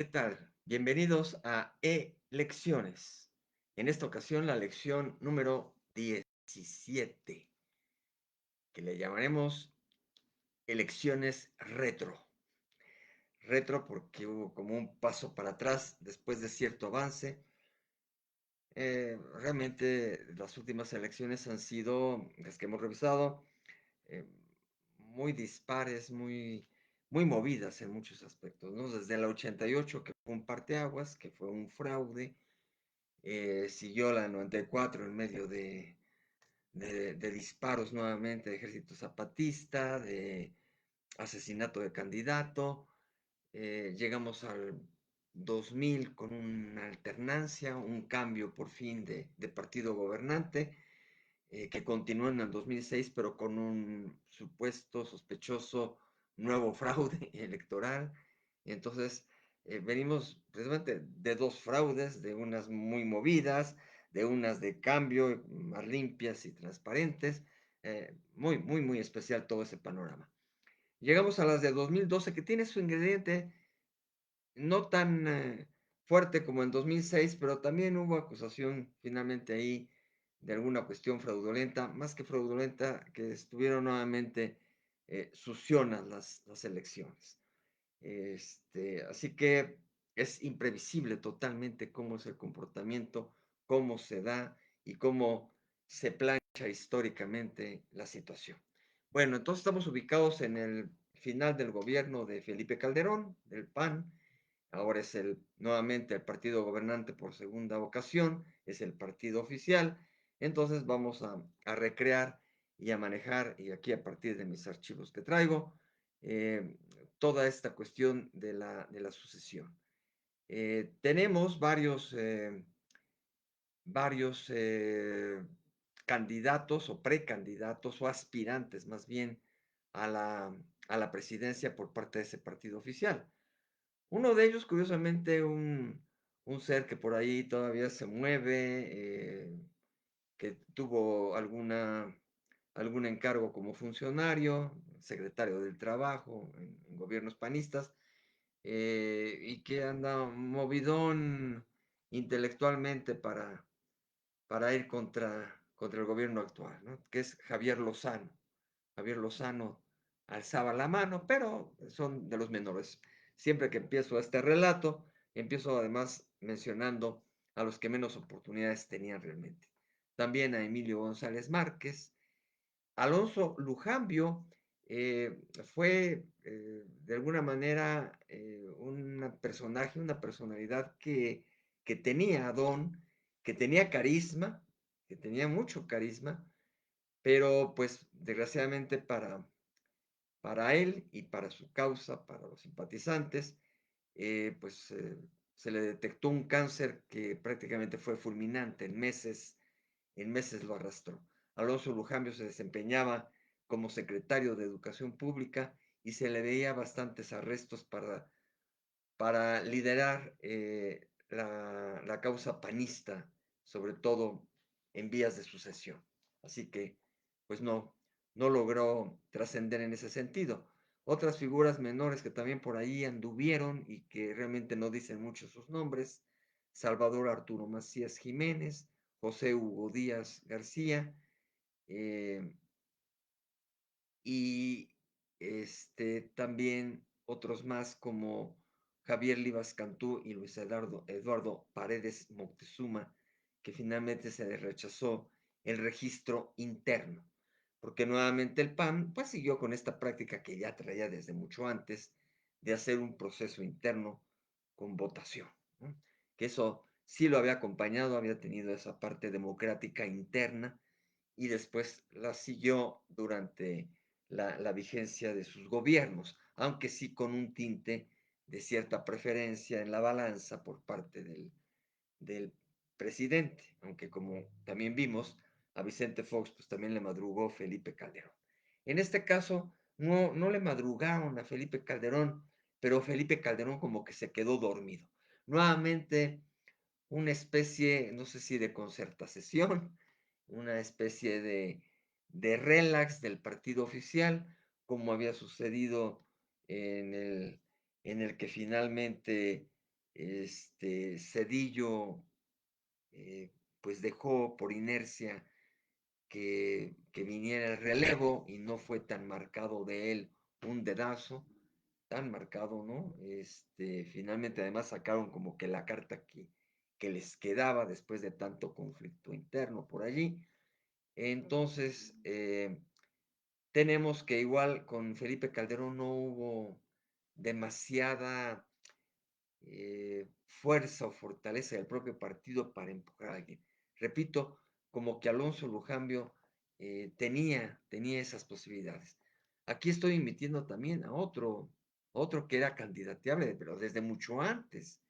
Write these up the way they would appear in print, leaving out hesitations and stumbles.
¿Qué tal? Bienvenidos a Elecciones. En esta ocasión, la lección número 17, que le llamaremos Elecciones Retro. Retro porque hubo como un paso para atrás después de cierto avance. Realmente las últimas elecciones han sido, las que hemos revisado, eh, muy dispares, muy movidas en muchos aspectos, ¿no? Desde el 88, que fue un parteaguas, que fue un fraude. Siguió la 94 en medio de disparos nuevamente de ejército zapatista, de asesinato de candidato. Llegamos al 2000 con una alternancia, un cambio por fin de partido gobernante, que continuó en el 2006, pero con un supuesto sospechoso nuevo fraude electoral. Entonces, venimos precisamente de dos fraudes, de unas muy movidas, de unas de cambio, más limpias y transparentes. Muy especial todo ese panorama. Llegamos a las de 2012, que tiene su ingrediente no tan fuerte como en 2006, pero también hubo acusación finalmente ahí de alguna cuestión fraudulenta, más que fraudulenta, que estuvieron nuevamente sucionas las elecciones. Así que es imprevisible totalmente cómo es el comportamiento, cómo se da y cómo se plancha históricamente la situación. Bueno, entonces estamos ubicados en el final del gobierno de Felipe Calderón, del PAN. Ahora es nuevamente el partido gobernante por segunda ocasión, es el partido oficial. Entonces vamos a recrear y a manejar, y aquí a partir de mis archivos que traigo, eh, toda esta cuestión de la sucesión. Tenemos varios candidatos o precandidatos o aspirantes más bien a la presidencia por parte de ese partido oficial. Uno de ellos, curiosamente, un ser que por ahí todavía se mueve, que tuvo algún encargo como funcionario, secretario del Trabajo en gobiernos panistas, y que anda movidón intelectualmente para ir contra el gobierno actual, ¿no? Que es Javier Lozano. Javier Lozano alzaba la mano, pero son de los menores. Siempre que empiezo este relato, empiezo además mencionando a los que menos oportunidades tenían realmente. También a Emilio González Márquez. Alonso Lujambio fue de alguna manera un personaje, una personalidad que tenía don, que tenía carisma, que tenía mucho carisma, pero pues desgraciadamente para él y para su causa, para los simpatizantes, pues se le detectó un cáncer que prácticamente fue fulminante, en meses lo arrastró. Alonso Lujambio se desempeñaba como secretario de Educación Pública y se le veía bastantes arrestos para liderar la causa panista, sobre todo en vías de sucesión. Así que, pues no logró trascender en ese sentido. Otras figuras menores que también por ahí anduvieron y que realmente no dicen mucho sus nombres: Salvador Arturo Macías Jiménez, José Hugo Díaz García, eh, y también otros más como Javier Livas Cantú y Luis Eduardo Paredes Moctezuma, que finalmente se les rechazó el registro interno, porque nuevamente el PAN pues siguió con esta práctica que ya traía desde mucho antes de hacer un proceso interno con votación, ¿no? Que eso sí lo había acompañado, había tenido esa parte democrática interna y después la siguió durante la vigencia de sus gobiernos, aunque sí con un tinte de cierta preferencia en la balanza por parte del presidente, aunque como también vimos, a Vicente Fox pues también le madrugó Felipe Calderón. En este caso, no le madrugaron a Felipe Calderón, pero Felipe Calderón como que se quedó dormido. Nuevamente, una especie, no sé si de concertación, una especie de relax del partido oficial, como había sucedido en el, en el que finalmente Cedillo, pues dejó por inercia que viniera el relevo y no fue tan marcado de él un dedazo, tan marcado, ¿no? Finalmente además sacaron como que la carta que les quedaba después de tanto conflicto interno por allí. Entonces, tenemos que igual con Felipe Calderón no hubo demasiada fuerza o fortaleza del propio partido para empujar a alguien. Repito, como que Alonso Lujambio tenía esas posibilidades. Aquí estoy invitando también a otro que era candidateable, pero desde mucho antes,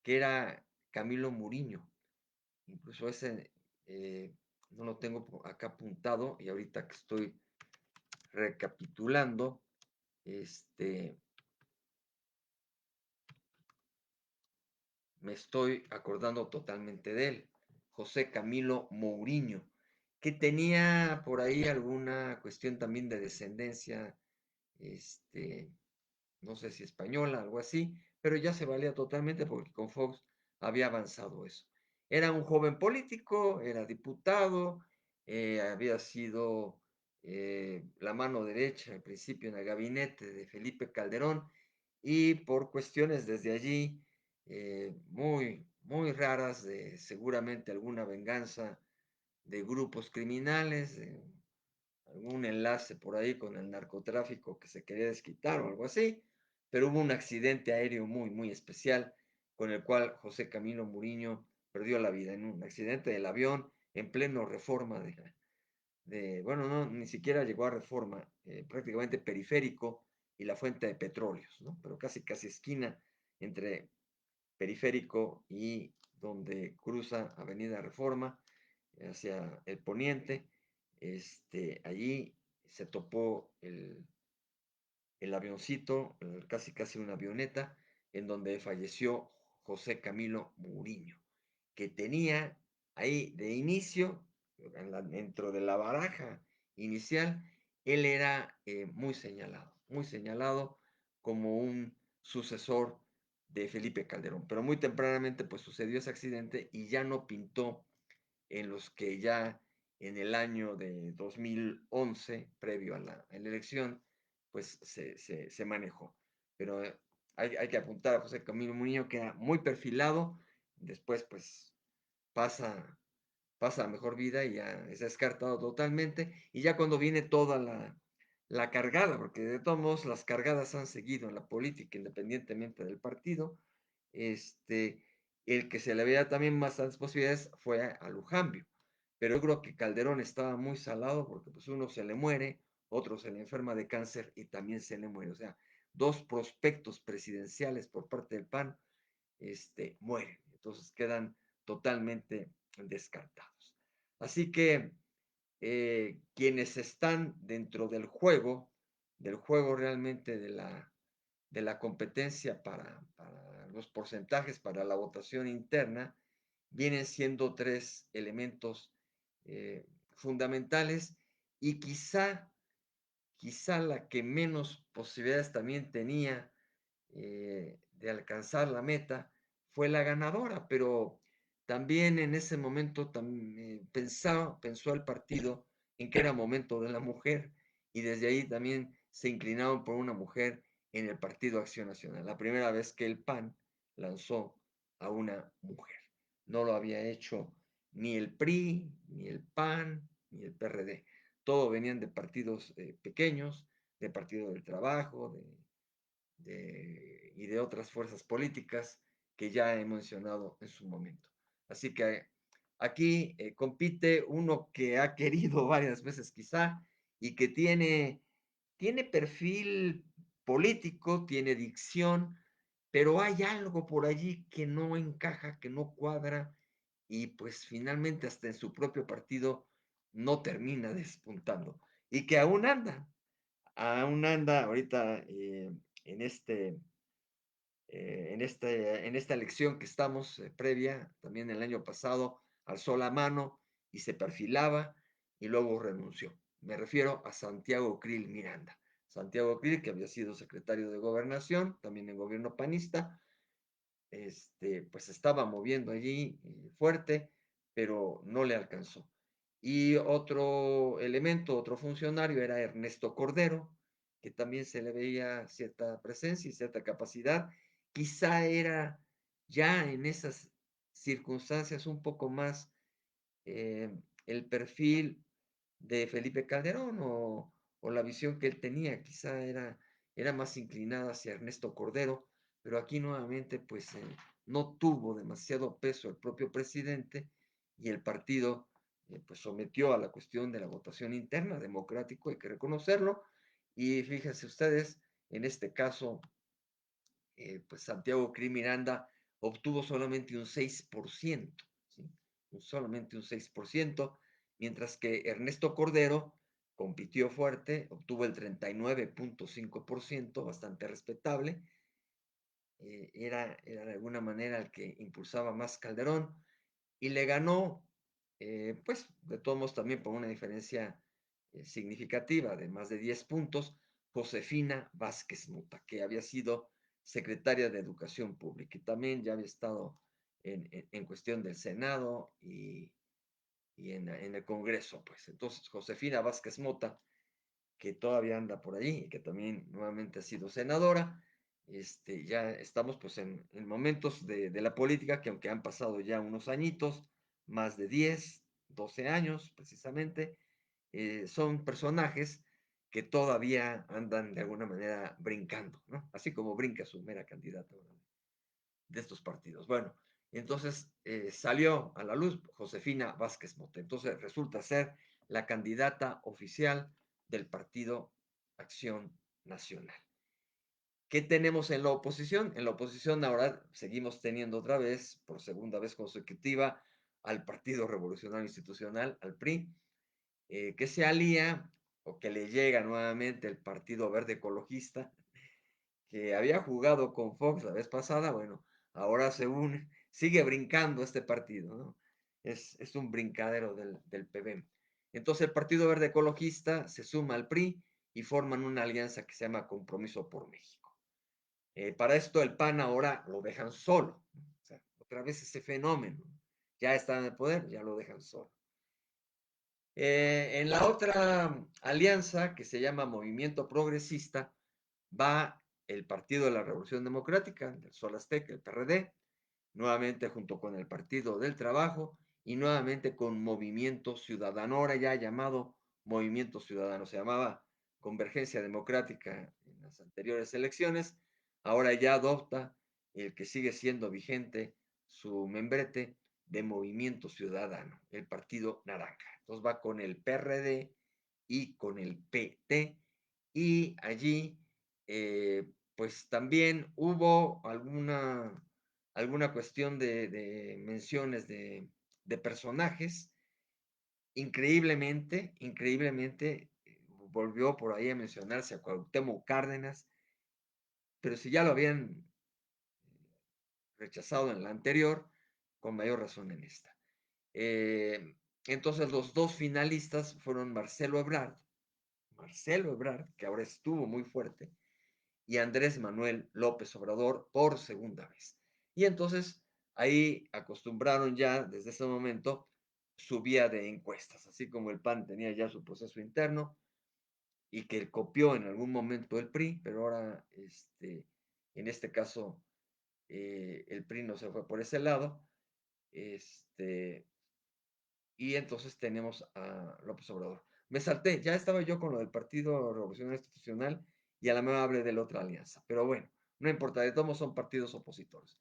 que era Camilo Muriño. Incluso ese no lo tengo acá apuntado y ahorita que estoy recapitulando, este, me estoy acordando totalmente de él, José Camilo Mourinho, que tenía por ahí alguna cuestión también de descendencia, este, no sé si española, algo así, pero ya se valía totalmente porque con Fox había avanzado eso. Era un joven político, era diputado, había sido la mano derecha al principio en el gabinete de Felipe Calderón y por cuestiones desde allí muy, muy raras de seguramente alguna venganza de grupos criminales, algún enlace por ahí con el narcotráfico que se quería desquitar o algo así, pero hubo un accidente aéreo muy, muy especial con el cual José Camilo Muriño perdió la vida en un accidente del avión en pleno reforma bueno, no, ni siquiera llegó a reforma, prácticamente periférico y la fuente de petróleos, ¿no? Pero casi, casi esquina entre periférico y donde cruza Avenida Reforma hacia el poniente. Allí se topó el avioncito, casi casi una avioneta, en donde falleció José Camilo Muriño, que tenía ahí de inicio, dentro de la baraja inicial, él era muy señalado como un sucesor de Felipe Calderón, pero muy tempranamente pues sucedió ese accidente y ya no pintó en los que ya en el año de 2011, previo a la elección, pues se manejó. Pero hay que apuntar a José Camilo Muñoz, que era muy perfilado, después pues pasa, pasa a mejor vida y ya es descartado totalmente, y ya cuando viene toda la cargada, porque de todos modos las cargadas han seguido en la política independientemente del partido, este, el que se le veía también bastantes posibilidades fue a Lujambio. Pero yo creo que Calderón estaba muy salado porque pues uno se le muere, otro se le enferma de cáncer y también se le muere. O sea, dos prospectos presidenciales por parte del PAN, mueren. Entonces quedan totalmente descartados. Así que quienes están dentro del juego realmente de la competencia para los porcentajes, para la votación interna, vienen siendo tres elementos fundamentales y quizá la que menos posibilidades también tenía de alcanzar la meta fue la ganadora, pero también en ese momento pensó el partido en que era momento de la mujer y desde ahí también se inclinaron por una mujer en el Partido Acción Nacional. La primera vez que el PAN lanzó a una mujer. No lo había hecho ni el PRI, ni el PAN, ni el PRD. Todos venían de partidos pequeños, de Partido del Trabajo, y de otras fuerzas políticas que ya he mencionado en su momento. Así que aquí compite uno que ha querido varias veces quizá y que tiene perfil político, tiene dicción, pero hay algo por allí que no encaja, que no cuadra y pues finalmente hasta en su propio partido no termina despuntando y que aún anda ahorita en en esta elección que estamos previa, también el año pasado, alzó la mano y se perfilaba y luego renunció. Me refiero a Santiago Krill Miranda. Santiago Krill, que había sido secretario de Gobernación, también en gobierno panista, pues se estaba moviendo allí fuerte, pero no le alcanzó. Y otro elemento, otro funcionario era Ernesto Cordero, que también se le veía cierta presencia y cierta capacidad. Quizá era ya en esas circunstancias un poco más el perfil de Felipe Calderón o la visión que él tenía, quizá era más inclinada hacia Ernesto Cordero, pero aquí nuevamente pues no tuvo demasiado peso el propio presidente y el partido pues sometió a la cuestión de la votación interna, democrático, hay que reconocerlo, y fíjense ustedes, en este caso, pues Santiago Cri Miranda obtuvo solamente un 6%, ¿sí? Solamente un 6%, mientras que Ernesto Cordero compitió fuerte, obtuvo el 39.5%, bastante respetable, era de alguna manera el que impulsaba más Calderón, y le ganó, pues de todos modos también por una diferencia significativa de más de 10 puntos, Josefina Vázquez Mota, que había sido secretaria de Educación Pública y también ya había estado en cuestión del Senado y en el Congreso, pues. Entonces, Josefina Vázquez Mota, que todavía anda por ahí y que también nuevamente ha sido senadora, ya estamos pues en momentos de la política que aunque han pasado ya unos añitos, más de 10, 12 años precisamente, son personajes que todavía andan de alguna manera brincando, ¿no? Así como brinca su mera candidata de estos partidos. Bueno, entonces salió a la luz Josefina Vázquez Mota. Entonces resulta ser la candidata oficial del Partido Acción Nacional. ¿Qué tenemos en la oposición? En la oposición ahora seguimos teniendo otra vez, por segunda vez consecutiva, al Partido Revolucionario Institucional, al PRI, que se alía o que le llega nuevamente el Partido Verde Ecologista, que había jugado con Fox la vez pasada, bueno, ahora se une, sigue brincando este partido, ¿no? Es un brincadero del PBM. Entonces el Partido Verde Ecologista se suma al PRI y forman una alianza que se llama Compromiso por México. Para esto el PAN ahora lo dejan solo, ¿no? O sea, otra vez ese fenómeno, ya está en el poder, ya lo dejan solo. En la otra alianza que se llama Movimiento Progresista va el Partido de la Revolución Democrática, del Sol Azteca, el PRD, nuevamente junto con el Partido del Trabajo y nuevamente con Movimiento Ciudadano, ahora ya llamado Movimiento Ciudadano, se llamaba Convergencia Democrática en las anteriores elecciones, ahora ya adopta el que sigue siendo vigente su membrete de Movimiento Ciudadano, el Partido Naranja. Entonces va con el PRD y con el PT y allí pues también hubo alguna cuestión de menciones de personajes. Increíblemente, volvió por ahí a mencionarse a Cuauhtémoc Cárdenas, pero si ya lo habían rechazado en la anterior, con mayor razón en esta. Eh, entonces los dos finalistas fueron Marcelo Ebrard, que ahora estuvo muy fuerte, y Andrés Manuel López Obrador por segunda vez. Y entonces ahí acostumbraron ya desde ese momento su vía de encuestas, así como el PAN tenía ya su proceso interno y que copió en algún momento el PRI, pero ahora en este caso el PRI no se fue por ese lado, este, y entonces tenemos a López Obrador. Me salté, ya estaba yo con lo del Partido Revolucionario Institucional y a la mejor hablé de la otra alianza, pero bueno, no importa, de todos son partidos opositores.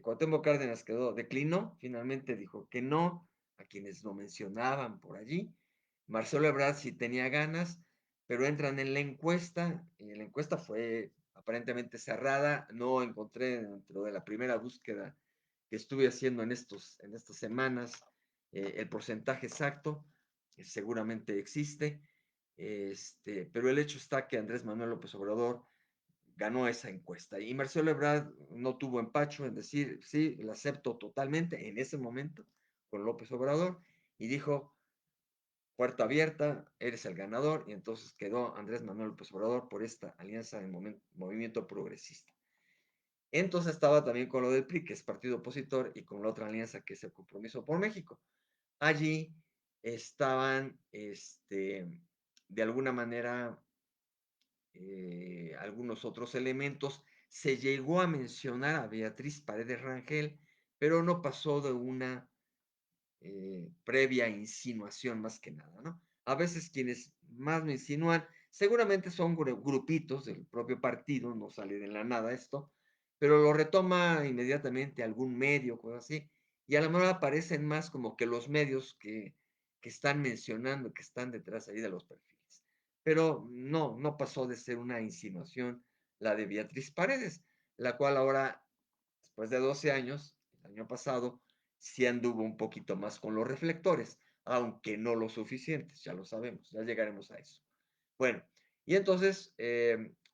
Cuauhtémoc Cárdenas declinó, finalmente dijo que no a quienes lo mencionaban por allí. Marcelo Ebrard sí tenía ganas, pero entran en la encuesta, y la encuesta fue aparentemente cerrada, no encontré dentro de la primera búsqueda que estuve haciendo en estas semanas el porcentaje exacto, seguramente existe, pero el hecho está que Andrés Manuel López Obrador ganó esa encuesta y Marcelo Ebrard no tuvo empacho en decir, sí, la acepto totalmente en ese momento con López Obrador y dijo, puerta abierta, eres el ganador y entonces quedó Andrés Manuel López Obrador por esta alianza de movimiento progresista. Entonces estaba también con lo del PRI, que es partido opositor, y con la otra alianza que es el Compromiso por México. Allí estaban, de alguna manera, algunos otros elementos. Se llegó a mencionar a Beatriz Paredes Rangel, pero no pasó de una previa insinuación más que nada, ¿no? A veces quienes más lo insinúan, seguramente son grupitos del propio partido, no sale de la nada esto, pero lo retoma inmediatamente algún medio, cosas así, y a lo mejor aparecen más como que los medios que están mencionando, que están detrás ahí de los perfiles. Pero no, no pasó de ser una insinuación la de Beatriz Paredes, la cual ahora, después de 12 años, el año pasado, sí anduvo un poquito más con los reflectores, aunque no lo suficientes, ya lo sabemos, ya llegaremos a eso. Bueno, y entonces,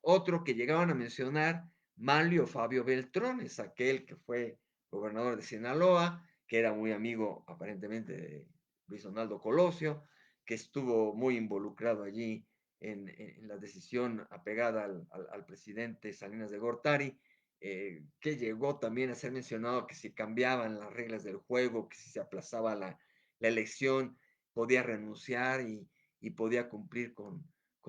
otro que llegaban a mencionar, Manlio Fabio Beltrones, aquel que fue gobernador de Sinaloa, que era muy amigo aparentemente de Luis Donaldo Colosio, que estuvo muy involucrado allí en la decisión apegada al presidente Salinas de Gortari, que llegó también a ser mencionado que si cambiaban las reglas del juego, que si se aplazaba la elección, podía renunciar y podía cumplir con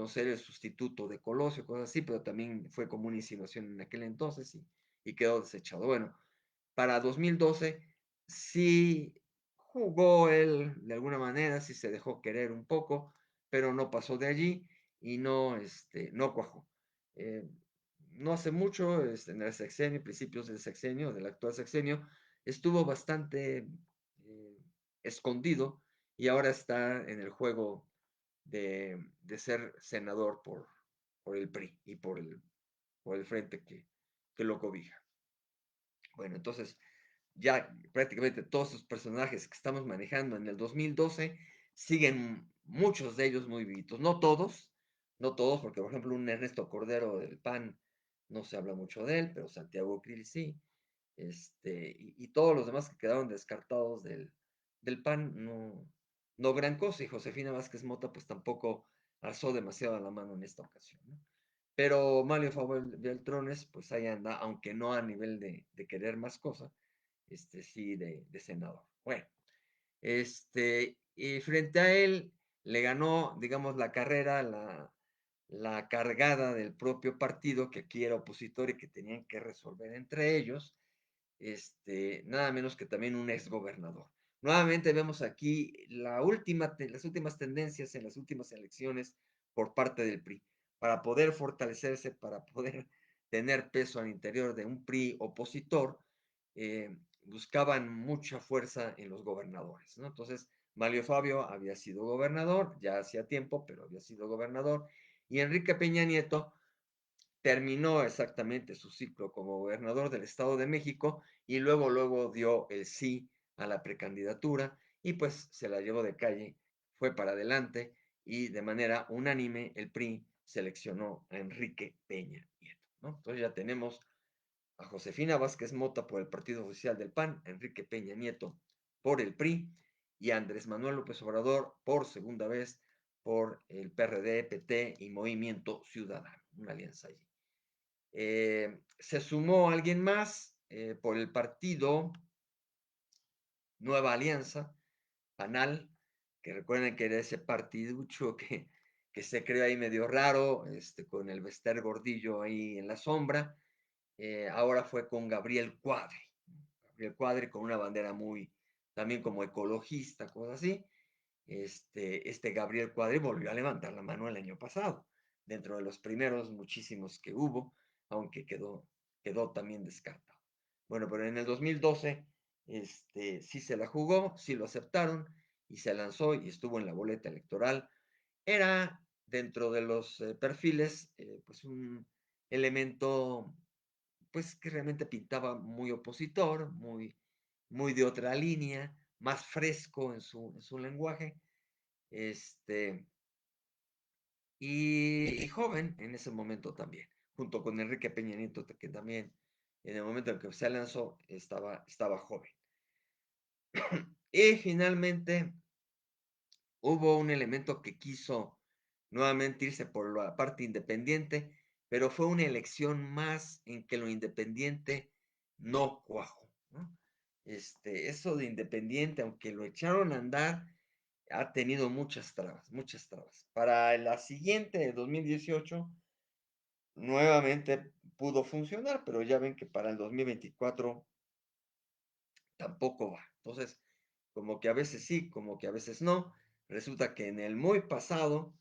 ser el sustituto de Colosio, cosas así, pero también fue como una insinuación en aquel entonces y quedó desechado. Bueno, para 2012 sí jugó él de alguna manera, sí se dejó querer un poco, pero no pasó de allí y no, no cuajó. Eh, no hace mucho, en el sexenio, principios del sexenio, del actual sexenio, estuvo bastante eh, escondido y ahora está en el juego de ser senador por el PRI y por el frente que lo cobija. Bueno, entonces ya prácticamente todos los personajes que estamos manejando en el 2012 siguen muchos de ellos muy vivitos. No todos, no todos, porque por ejemplo un Ernesto Cordero del PAN no se habla mucho de él, pero Santiago Krill sí. Y todos los demás que quedaron descartados del PAN, no, no gran cosa. Y Josefina Vázquez Mota, pues tampoco alzó demasiado la mano en esta ocasión, ¿no? Pero Mario Fabio Beltrones, pues ahí anda, aunque no a nivel de querer más cosas, sí, de senador. Bueno, y frente a él le ganó, digamos, la carrera, la cargada del propio partido, que aquí era opositor y que tenían que resolver entre ellos, nada menos que también un exgobernador. Nuevamente vemos aquí las últimas tendencias en las últimas elecciones por parte del PRI, para poder fortalecerse, para poder tener peso al interior de un PRI opositor, buscaban mucha fuerza en los gobernadores, ¿no? Entonces, Mario Fabio había sido gobernador, ya hacía tiempo, pero había sido gobernador, y Enrique Peña Nieto terminó exactamente su ciclo como gobernador del Estado de México y luego dio el sí a la precandidatura y pues se la llevó de calle, fue para adelante y de manera unánime el PRI seleccionó a Enrique Peña Nieto, ¿no? Entonces ya tenemos a Josefina Vázquez Mota por el Partido Oficial del PAN, a Enrique Peña Nieto por el PRI y a Andrés Manuel López Obrador por segunda vez por el PRD, PT y Movimiento Ciudadano, una alianza allí. Se sumó alguien más por el partido Nueva Alianza, PANAL, que recuerden que era ese partiducho que se creó ahí medio raro, con el Bester Gordillo ahí en la sombra. Ahora fue con Gabriel Cuadri. Gabriel Cuadri con una bandera muy, también como ecologista, cosas así. Gabriel Cuadri volvió a levantar la mano el año pasado, dentro de los primeros muchísimos que hubo, aunque quedó también descartado. Bueno, pero en el 2012, sí se la jugó, sí lo aceptaron y se lanzó y estuvo en la boleta electoral. Era dentro de los perfiles, pues un elemento, pues que realmente pintaba muy opositor, muy de otra línea, más fresco en su lenguaje, este, y joven en ese momento también, junto con Enrique Peña Nieto, que también en el momento en que se lanzó estaba joven. Y finalmente hubo un elemento que quiso nuevamente irse por la parte independiente, pero fue una elección más en que lo independiente no cuajó, ¿no? Eso de independiente, aunque lo echaron a andar, ha tenido muchas trabas, muchas trabas. Para la siguiente, de 2018, nuevamente pudo funcionar, pero ya ven que para el 2024 tampoco va. Entonces, como que a veces sí, como que a veces no. Resulta que en el muy pasado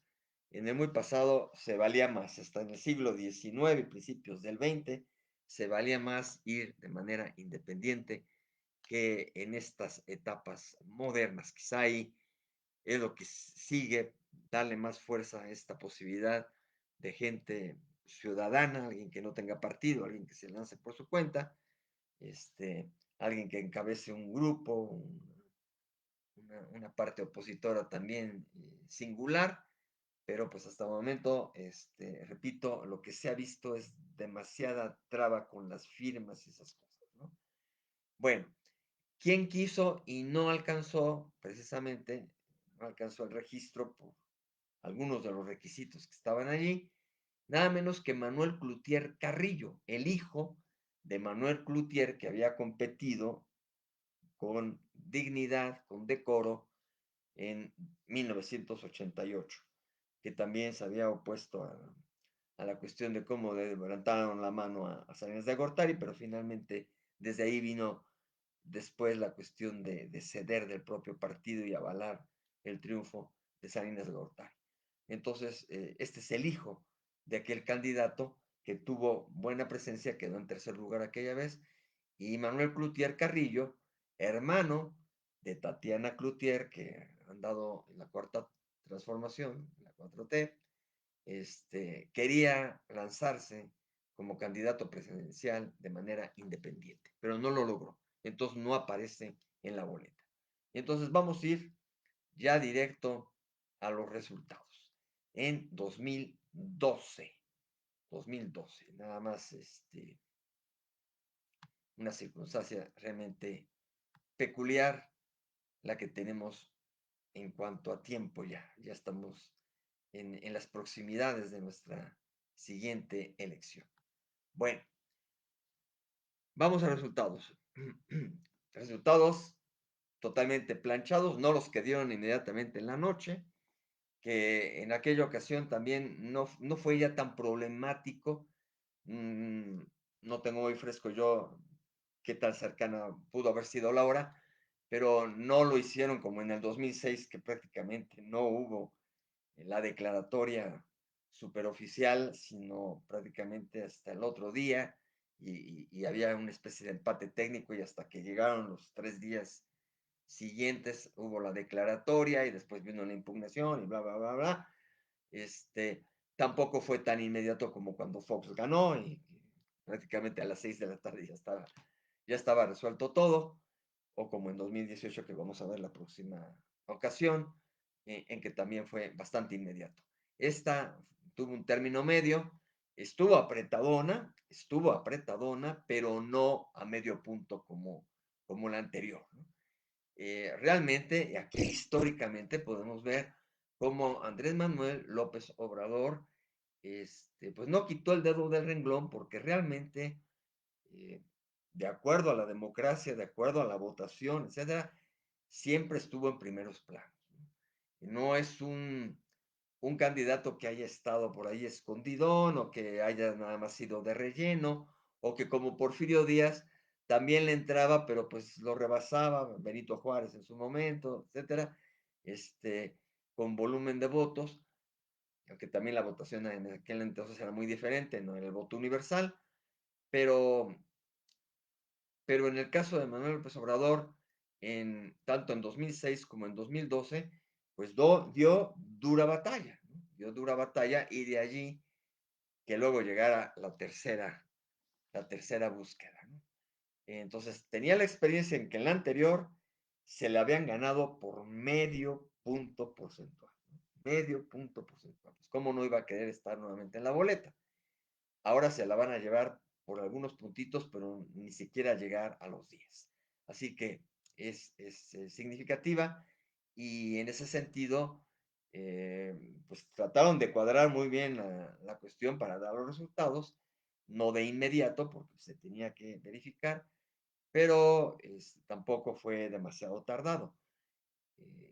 se valía más, hasta en el siglo XIX, principios del XX, se valía más ir de manera independiente que en estas etapas modernas. Quizá ahí es lo que sigue, darle más fuerza a esta posibilidad de gente ciudadana, alguien que no tenga partido, alguien que se lance por su cuenta, alguien que encabece un grupo, una parte opositora también singular, pero pues hasta el momento, repito, lo que se ha visto es demasiada traba con las firmas y esas cosas, ¿no? Bueno, ¿quién quiso y no alcanzó, precisamente, no alcanzó el registro por algunos de los requisitos que estaban allí? Nada menos que Manuel Cloutier Carrillo, el hijo de Manuel Cloutier, que había competido con dignidad, con decoro, en 1988, que también se había opuesto a la cuestión de cómo levantaron la mano a Salinas de Gortari, pero finalmente desde ahí vino después la cuestión de ceder del propio partido y avalar el triunfo de Salinas de Gortari. Entonces, este es el hijo de aquel candidato que tuvo buena presencia, quedó en tercer lugar aquella vez, y Manuel Cloutier Carrillo, hermano de Tatiana Cloutier, que han dado en la cuarta transformación, la 4T, quería lanzarse como candidato presidencial de manera independiente, pero no lo logró. Entonces no aparece en la boleta. Entonces vamos a ir ya directo a los resultados. En 2012, nada más una circunstancia realmente peculiar la que tenemos en cuanto a tiempo ya. Ya estamos en las proximidades de nuestra siguiente elección. Bueno, vamos a resultados. Resultados totalmente planchados, no los que dieron inmediatamente en la noche, que en aquella ocasión también no fue ya tan problemático. Mm, no tengo muy fresco yo qué tan cercana pudo haber sido la hora, pero no lo hicieron como en el 2006, que prácticamente no hubo la declaratoria superoficial, sino prácticamente hasta el otro día, y había una especie de empate técnico, y hasta que llegaron los 3 días siguientes hubo la declaratoria, y después vino la impugnación, y bla, bla, bla, bla. Tampoco fue tan inmediato como cuando Fox ganó, y prácticamente a las 6 de la tarde ya estaba resuelto todo, o como en 2018 que vamos a ver la próxima ocasión, en que también fue bastante inmediato. Esta tuvo un término medio, estuvo apretadona, pero no a medio punto como la anterior, ¿no? Realmente, aquí históricamente podemos ver cómo Andrés Manuel López Obrador, pues no quitó el dedo del renglón, porque realmente, eh, de acuerdo a la democracia, de acuerdo a la votación, etcétera, siempre estuvo en primeros planos, ¿no? No es un candidato que haya estado por ahí escondidón, o que haya nada más sido de relleno, o que como Porfirio Díaz también le entraba, pero pues lo rebasaba, Benito Juárez en su momento, etcétera, con volumen de votos, aunque también la votación en aquel entonces era muy diferente, no era el voto universal, pero, pero en el caso de Manuel López Obrador, tanto en 2006 como en 2012, pues dio dura batalla, ¿no? Dio dura batalla, y de allí que luego llegara la tercera búsqueda, ¿no? Entonces, tenía la experiencia en que en la anterior se le habían ganado por medio punto porcentual, ¿no? Medio punto porcentual. Pues, ¿cómo no iba a querer estar nuevamente en la boleta? Ahora se la van a llevar por algunos puntitos, pero ni siquiera llegar a los 10. Así que es significativa, y en ese sentido, eh, pues trataron de cuadrar muy bien la cuestión para dar los resultados, no de inmediato, porque se tenía que verificar, pero tampoco fue demasiado tardado.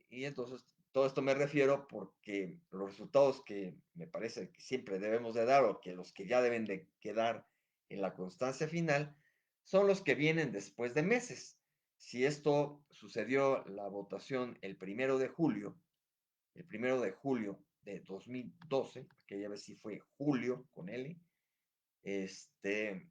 Y entonces, todo esto me refiero porque los resultados que me parece que siempre debemos de dar o que los que ya deben de quedar en la constancia final son los que vienen después de meses. Si esto sucedió la votación el primero de julio de 2012, aquella vez sí fue julio con L, este,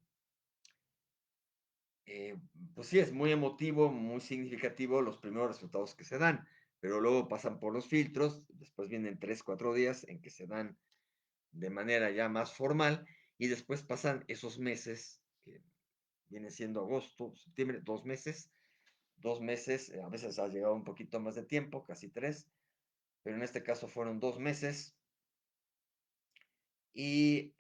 eh, pues sí, es muy emotivo, muy significativo los primeros resultados que se dan, pero luego pasan por los filtros, después vienen 3, 4 días en que se dan de manera ya más formal y después pasan esos meses, que viene siendo agosto, septiembre, 2 meses, a veces ha llegado un poquito más de tiempo, casi 3, pero en este caso fueron 2 meses y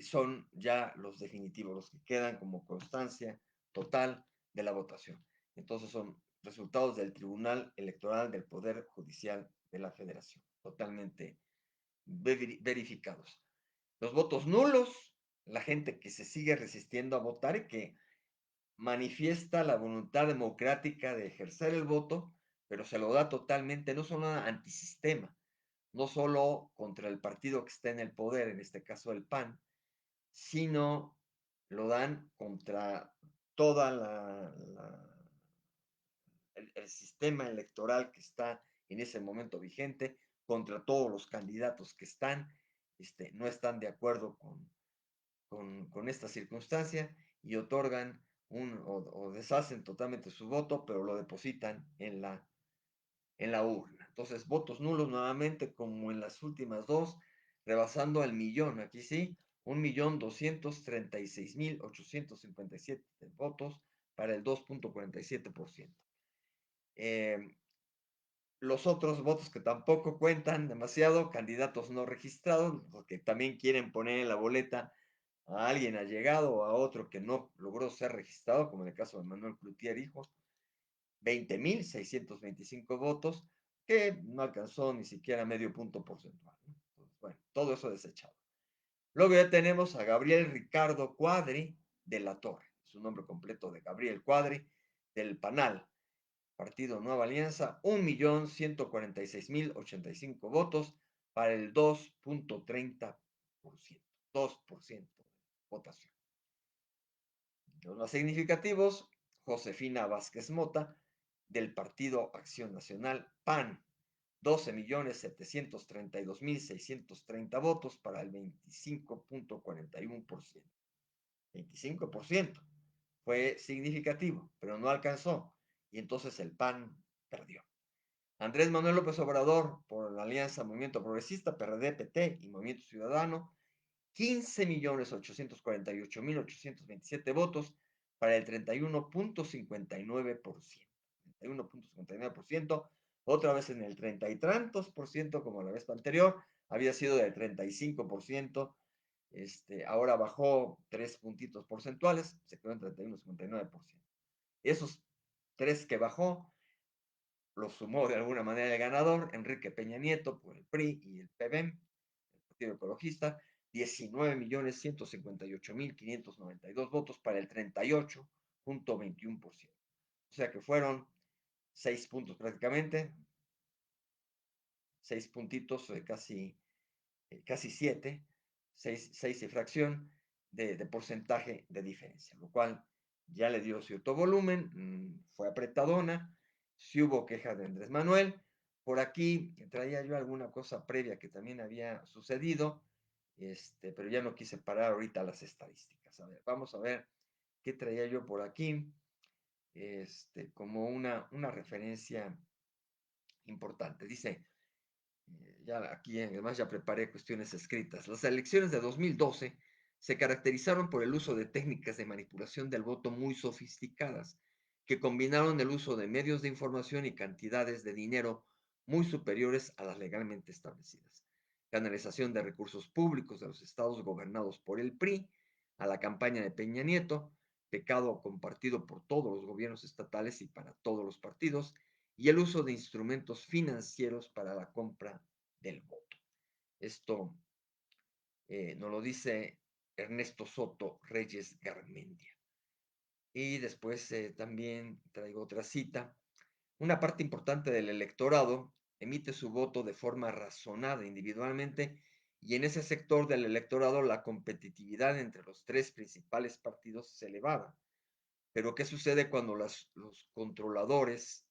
son ya los definitivos, los que quedan como constancia total de la votación. Entonces son resultados del Tribunal Electoral del Poder Judicial de la Federación, totalmente verificados. Los votos nulos, la gente que se sigue resistiendo a votar y que manifiesta la voluntad democrática de ejercer el voto, pero se lo da totalmente, no solo antisistema, no solo contra el partido que está en el poder, en este caso el PAN, sino lo dan contra toda el sistema electoral que está en ese momento vigente, contra todos los candidatos que no están de acuerdo con esta circunstancia y otorgan o deshacen totalmente su voto, pero lo depositan en la urna. Entonces, votos nulos nuevamente, como en las últimas dos, rebasando al millón. Aquí sí, 1.236.857 votos para el 2.47%. Los otros votos que tampoco cuentan demasiado, candidatos no registrados, porque también quieren poner en la boleta a alguien allegado o a otro que no logró ser registrado, como en el caso de Manuel Cloutier, hijo, 20.625 votos, que no alcanzó ni siquiera medio punto porcentual, ¿no? Entonces, bueno, todo eso desechado. Luego ya tenemos a Gabriel Ricardo Cuadri de la Torre, su nombre completo de Gabriel Cuadri, del PANAL, Partido Nueva Alianza, 1.146.085 votos para el 2.30%, 2% de votación. Los más significativos, Josefina Vázquez Mota, del Partido Acción Nacional, PAN, 12.732.630 votos para el 25.41%. 25% fue significativo, pero no alcanzó, y entonces el PAN perdió. Andrés Manuel López Obrador, por la Alianza Movimiento Progresista, PRD, PT y Movimiento Ciudadano, 15.848.827 votos para el 31.59%. 31.59%, otra vez en el 30 y tantos por ciento como la vez anterior, había sido del 35%, ahora bajó 3 puntitos porcentuales, se quedó en 31.59%. Esos 3 que bajó, los sumó de alguna manera el ganador, Enrique Peña Nieto, por el PRI y el PBM, el Partido Ecologista, 19.158.592 votos para el 38.21%. O sea que fueron 6 puntos prácticamente, 6 puntitos, casi 7, 6 y fracción de porcentaje de diferencia, lo cual ya le dio cierto volumen, fue apretadona, si hubo queja de Andrés Manuel, por aquí traía yo alguna cosa previa que también había sucedido, pero ya no quise parar ahorita las estadísticas. A ver, vamos a ver qué traía yo por aquí, como una referencia importante. Dice, ya aquí además ya preparé cuestiones escritas. Las elecciones de 2012 se caracterizaron por el uso de técnicas de manipulación del voto muy sofisticadas, que combinaron el uso de medios de información y cantidades de dinero muy superiores a las legalmente establecidas. Canalización de recursos públicos de los estados gobernados por el PRI a la campaña de Peña Nieto, pecado compartido por todos los gobiernos estatales y para todos los partidos, y el uso de instrumentos financieros para la compra del voto. Esto nos lo dice Ernesto Soto Reyes Garmendia. Y después también traigo otra cita. Una parte importante del electorado emite su voto de forma razonada individualmente y en ese sector del electorado la competitividad entre los tres principales partidos es elevada. Pero ¿qué sucede cuando los controladores,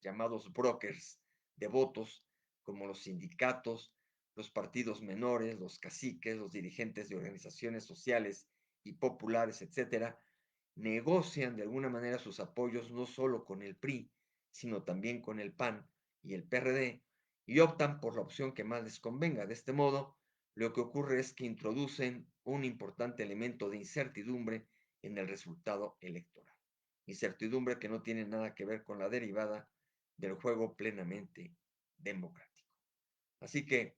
llamados brokers de votos, como los sindicatos, los partidos menores, los caciques, los dirigentes de organizaciones sociales y populares, etcétera, negocian de alguna manera sus apoyos no solo con el PRI, sino también con el PAN y el PRD, y optan por la opción que más les convenga? De este modo, lo que ocurre es que introducen un importante elemento de incertidumbre en el resultado electoral. Incertidumbre que no tiene nada que ver con la derivada del juego plenamente democrático. Así que,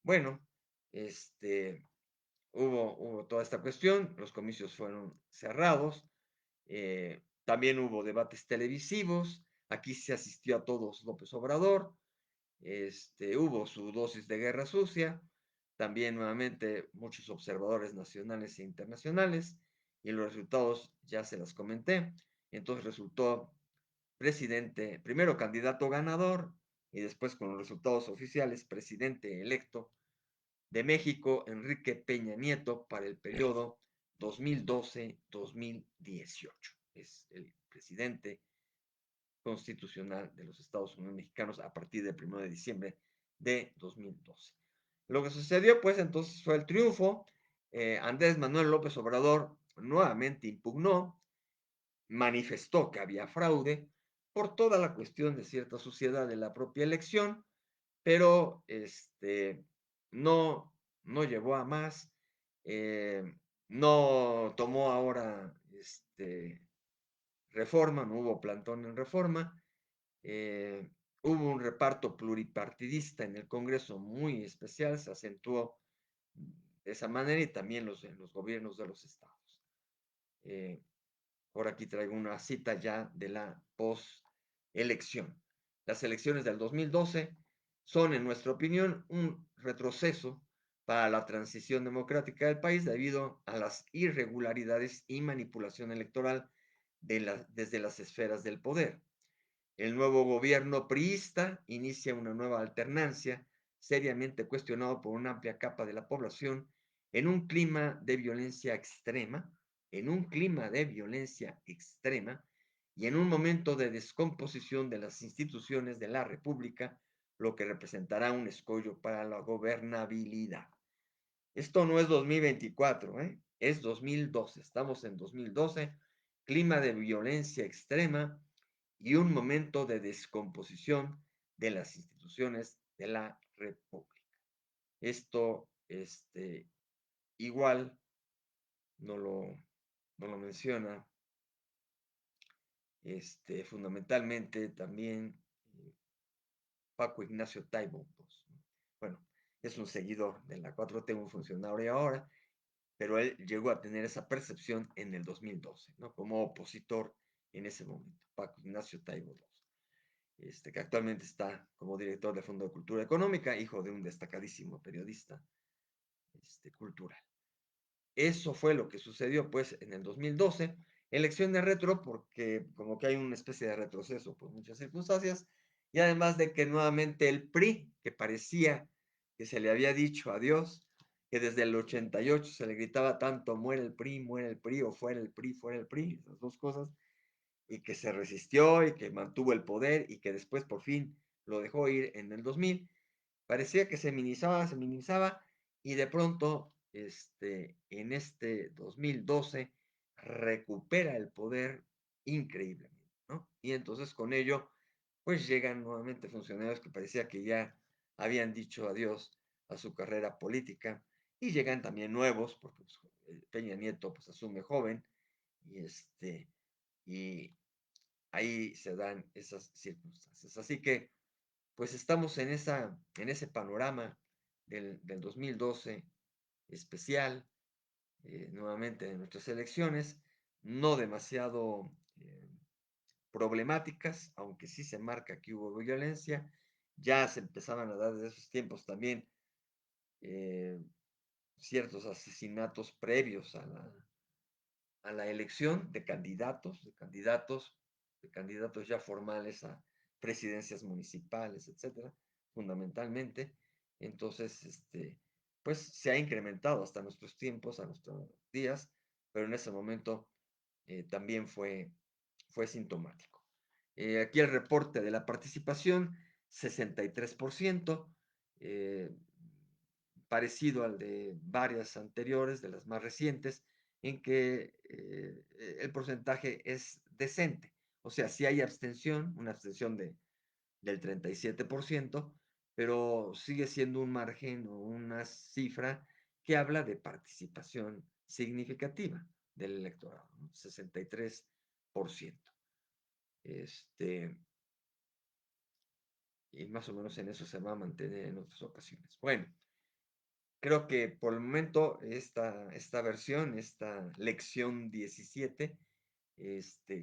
bueno, este, hubo toda esta cuestión, los comicios fueron cerrados, también hubo debates televisivos, aquí se asistió a todos López Obrador, hubo su dosis de guerra sucia, también nuevamente muchos observadores nacionales e internacionales, y los resultados ya se los comenté. Entonces resultó presidente, primero candidato ganador, y después con los resultados oficiales, presidente electo de México, Enrique Peña Nieto, para el periodo 2012-2018. Es el presidente constitucional de los Estados Unidos mexicanos a partir del 1 de diciembre de 2012. Lo que sucedió, pues, entonces fue el triunfo. Andrés Manuel López Obrador nuevamente impugnó, manifestó que había fraude por toda la cuestión de cierta suciedad de la propia elección, pero no, no llevó a más, no tomó ahora reforma, no hubo plantón en reforma, eh, hubo un reparto pluripartidista en el Congreso muy especial, se acentuó de esa manera y también en los gobiernos de los estados. Por aquí traigo una cita ya de la post-elección. Las elecciones del 2012 son, en nuestra opinión, un retroceso para la transición democrática del país debido a las irregularidades y manipulación electoral desde las esferas del poder. El nuevo gobierno priista inicia una nueva alternancia, seriamente cuestionado por una amplia capa de la población, en un clima de violencia extrema, y en un momento de descomposición de las instituciones de la República, lo que representará un escollo para la gobernabilidad. Esto no es 2024, es 2012, estamos en 2012, clima de violencia extrema y un momento de descomposición de las instituciones de la República. Esto, igual, no lo, no lo menciona, fundamentalmente también Paco Ignacio Taibo, pues, ¿no? Bueno, es un seguidor de la 4T, un funcionario ahora, pero él llegó a tener esa percepción en el 2012, ¿no? Como opositor en ese momento, Paco Ignacio Taibo II, que actualmente está como director del Fondo de Cultura Económica, hijo de un destacadísimo periodista cultural. Eso fue lo que sucedió, pues, en el 2012. Elección de retro, porque como que hay una especie de retroceso por muchas circunstancias, y además de que nuevamente el PRI, que parecía que se le había dicho adiós, que desde el 88 se le gritaba tanto, muere el PRI, o fuera el PRI, esas dos cosas, y que se resistió y que mantuvo el poder y que después por fin lo dejó ir en el 2000, parecía que se minimizaba y de pronto, en este 2012 recupera el poder increíblemente, ¿no? Y entonces con ello, pues llegan nuevamente funcionarios que parecía que ya habían dicho adiós a su carrera política y llegan también nuevos, porque pues, Peña Nieto pues asume joven y y ahí se dan esas circunstancias. Así que pues estamos en ese panorama del 2012 especial, nuevamente de nuestras elecciones, no demasiado problemáticas, aunque sí se marca que hubo violencia, ya se empezaban a dar desde esos tiempos también eh, ciertos asesinatos previos a la elección de candidatos ya formales a presidencias municipales, etcétera, fundamentalmente. Entonces, pues se ha incrementado hasta nuestros tiempos, a nuestros días, pero en ese momento también fue sintomático. Aquí el reporte de la participación, 63%, eh, parecido al de varias anteriores, de las más recientes, en que el porcentaje es decente. O sea, si hay abstención, una abstención del 37%, pero sigue siendo un margen o una cifra que habla de participación significativa del electorado, ¿no? 63%. Este, y más o menos en eso se va a mantener en otras ocasiones. Bueno, creo que por el momento esta versión, esta lección 17,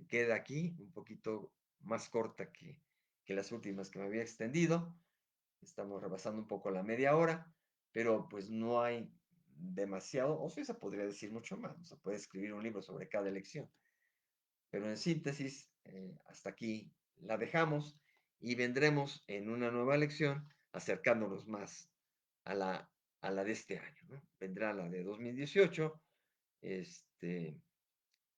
queda aquí, un poquito más corta que las últimas que me había extendido. Estamos rebasando un poco la media hora, pero pues no hay demasiado, o sí se podría decir mucho más, se puede escribir un libro sobre cada elección, pero en síntesis, hasta aquí la dejamos y vendremos en una nueva lección acercándonos más a a la de este año, ¿no? Vendrá la de 2018, este,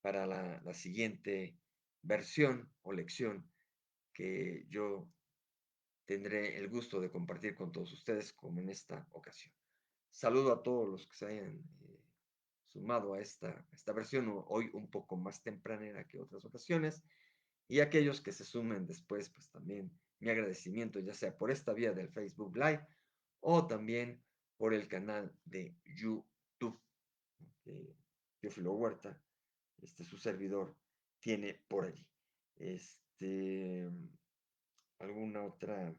para la siguiente versión o lección que yo tendré el gusto de compartir con todos ustedes como en esta ocasión. Saludo a todos los que se hayan sumado a esta versión hoy un poco más tempranera que otras ocasiones y aquellos que se sumen después, pues también mi agradecimiento, ya sea por esta vía del Facebook Live o también por el canal de YouTube que Teófilo Huerta, su servidor, tiene por allí. Alguna otra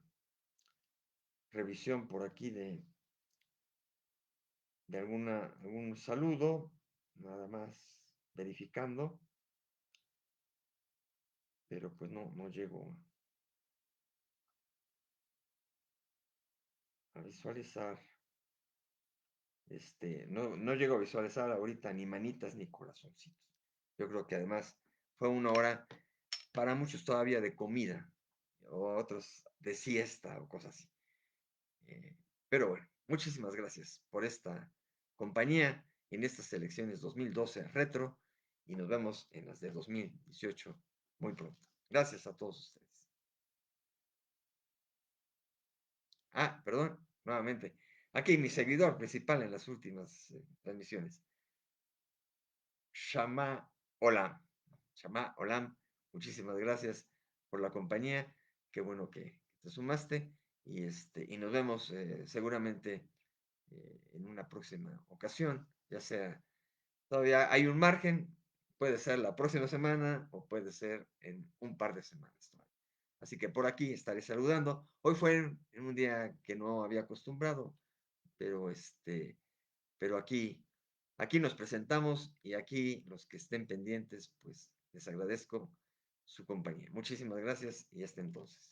revisión por aquí de algún saludo, nada más verificando, pero pues no llego a visualizar, no llego a visualizar ahorita ni manitas ni corazoncitos. Yo creo que además fue una hora para muchos todavía de comida, o otros de siesta o cosas así. Pero bueno, muchísimas gracias por esta compañía en estas elecciones 2012 retro y nos vemos en las de 2018 muy pronto. Gracias a todos ustedes. Ah, perdón, nuevamente. Aquí mi seguidor principal en las últimas transmisiones. Shama Olam. Shama Olam, muchísimas gracias por la compañía. Qué bueno que te sumaste y nos vemos seguramente en una próxima ocasión, ya sea, todavía hay un margen, puede ser la próxima semana o puede ser en un par de semanas todavía. Así que por aquí estaré saludando. Hoy fue en un día que no había acostumbrado, pero pero aquí nos presentamos y aquí los que estén pendientes, pues les agradezco su compañía. Muchísimas gracias y hasta entonces.